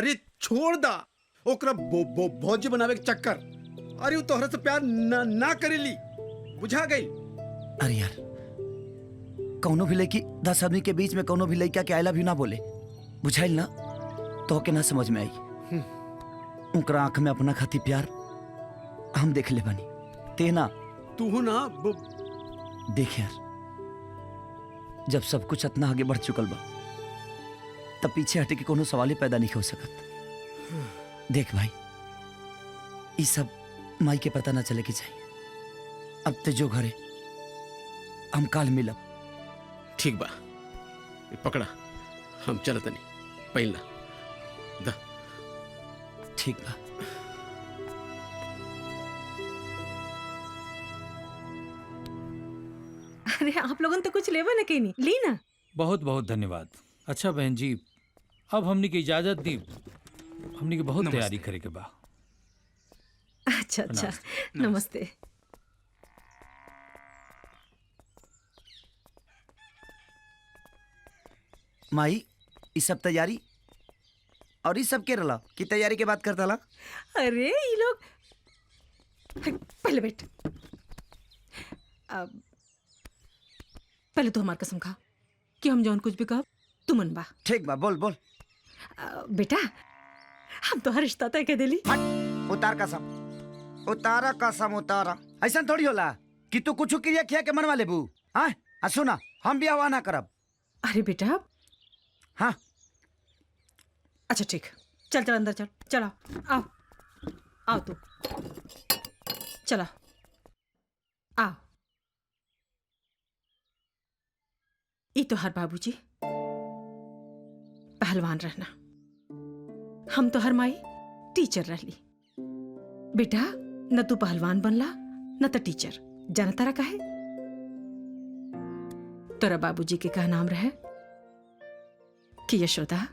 अरे छोड़ दा ओकरा भौजी बनावे के चक्कर। अरे वो तोहरा से प्यार ना करेली, बुझा गई। अरे यार कौनो भी लड़की 10 आदमी के बीच में कौनो भी लड़का के आई लव यू ना बोले, बुझाइल ना तो के ना समझ में आई। उनका आंख में अपना खाती प्यार हम देख ले बनी ते ना तू ना देख यार, जब सब कुछ इतना आगे बढ़ चुकल बा तब पीछे हटे के कोनो सवाल ही पैदा नहीं हो सकत। देख भाई ये सब माई के पता ना चले कि चाहिए। अब ते जो घरे हम काल मिलब। ठीक बा, पकड़ा हम चलत नहीं पहला दा। ठीक बा। अरे आप लोगों तो कुछ लेवा ना कहीं ली ना। बहुत बहुत धन्यवाद। अच्छा बहन जी अब हमने की इजाजत दी, हमने की बहुत तैयारी करे के बा। अच्छा अच्छा नमस्ते। माई ये सब तैयारी और ये सब के रला की तैयारी के बात करता ला। अरे ये लोग पहले बैठ, पहले तो हमार कसम खा कि हम जौन कुछ भी कहा तू मन बा। ठीक बा, बोल बोल। बेटा हम तो हर रिश्ता तय के दिली। उतार कसम, उतारा कसम उतारा। ऐसा थोड़ी होला कि तू कुछ क्रिया किया के मन वाले बू। हाँ सुना हम भी हवा ना करब। अरे बेटा हाँ अच्छा ठीक, चल चल अंदर चल, चला आओ आओ तू चला आओ। ई तो हर बाबूजी पहलवान रहना, हम तो हर माई टीचर रहली। बेटा न तू पहलवान बनला न तो टीचर, जाना तारा काहे? तोरा बाबूजी के का नाम रहे कि यशोदा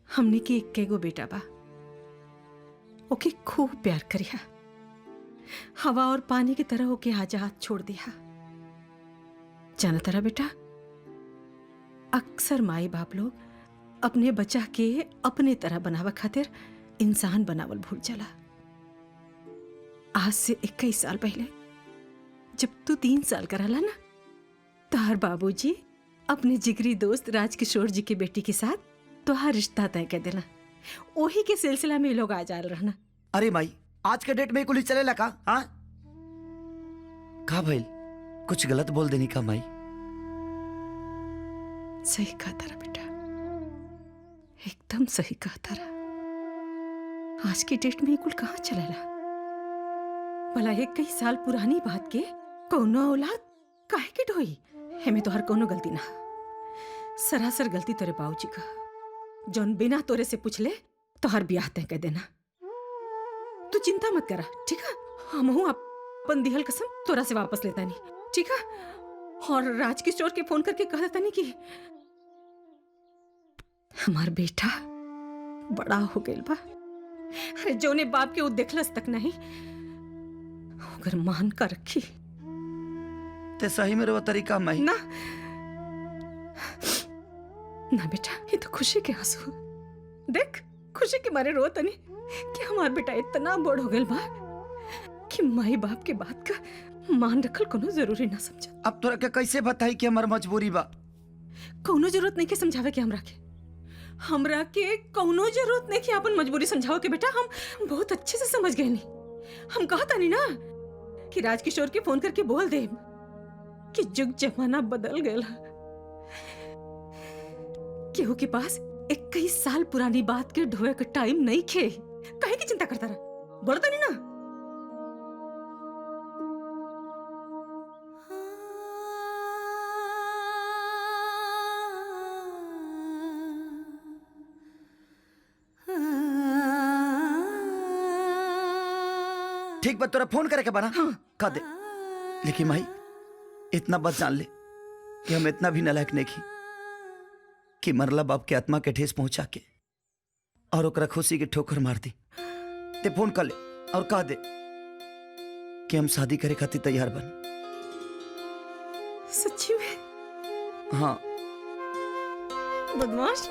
हमने की एक गो बेटा बा, ओके खूब प्यार करिया, हवा और पानी की तरह ओके आजाद छोड़ दिया। जाना तारा बेटा अक्सर माई बाप लोग अपने बच्चा के अपने तरह बनावा खातिर इंसान बनावल भूल जाला। आज से 21 साल पहले जब तू 3 साल का रहला ना, तार बाबूजी अपने जिगरी दोस्त राजकिशोर जी की बेटी के साथ तोहार रिश्ता तय कर देना। वही के सिलसिला में लोग आ जा रहना। अरे माई आज के डेट में कुछ चलेला का? हाँ का भइल, कुछ गलत बोल देनी का माई? सही कहा तारा बेटा, एकदम सही कहा तारा। आज की डेट में कुल कहाँ चलेला? भला 21 साल पुरानी बात के कौनो औलाद काहे के ढोई? हमें तो हर कोनो गलती ना, सरासर गलती तोरे बाबूजी का, जौन बिना तोरे से पूछ ले तो हर ब्याह तय कर देना। तू चिंता मत करा, ठीक है? हम अपन दिहल कसम तोरा से वापस लेता नहीं, ठीक है? और राजकिशोर के फोन करके कह देता नहीं कि हमार बेटा बड़ा हो गया बा। अरे जोने बाप के वो देखलस तक नहीं, अगर मान कर रखी ते सही में वो तरीका माई ना ना बेटा, ये तो खुशी के आंसू देख, खुशी के मारे रोत नहीं कि हमार बेटा इतना बड़ हो गया बा कि माई बाप के बात का मान रखल कोनो जरूरी ना समझा। अब तोरा के कैसे बताई कि हमार मजबूरी बा? कोनो जरूरत नहीं के समझावे के हमरा के कोनो जरूरत नहीं कि अपन मजबूरी समझाओ के बेटा, हम बहुत अच्छे से समझ गए नहीं। हम कहता नहीं ना कि राजकिशोर के फोन करके बोल दे कि जुग जमाना बदल गया, केहू के पास 21 साल पुरानी बात के ढोए का टाइम नहीं खे। काहे की चिंता करता रहा, बोलता नहीं ना। ठीक बात, तोरा फोन करे के बना हाँ। कह दे। लेकिन माई इतना बात जान ले कि हम इतना भी नालायक नहीं की कि मरला बाप के आत्मा के ठेस पहुंचा के और ओकरा खुशी के ठोकर मार दी। ते फोन कर ले और कह दे कि हम शादी करे खातिर तैयार बन। सच्ची में? हाँ बदमाश।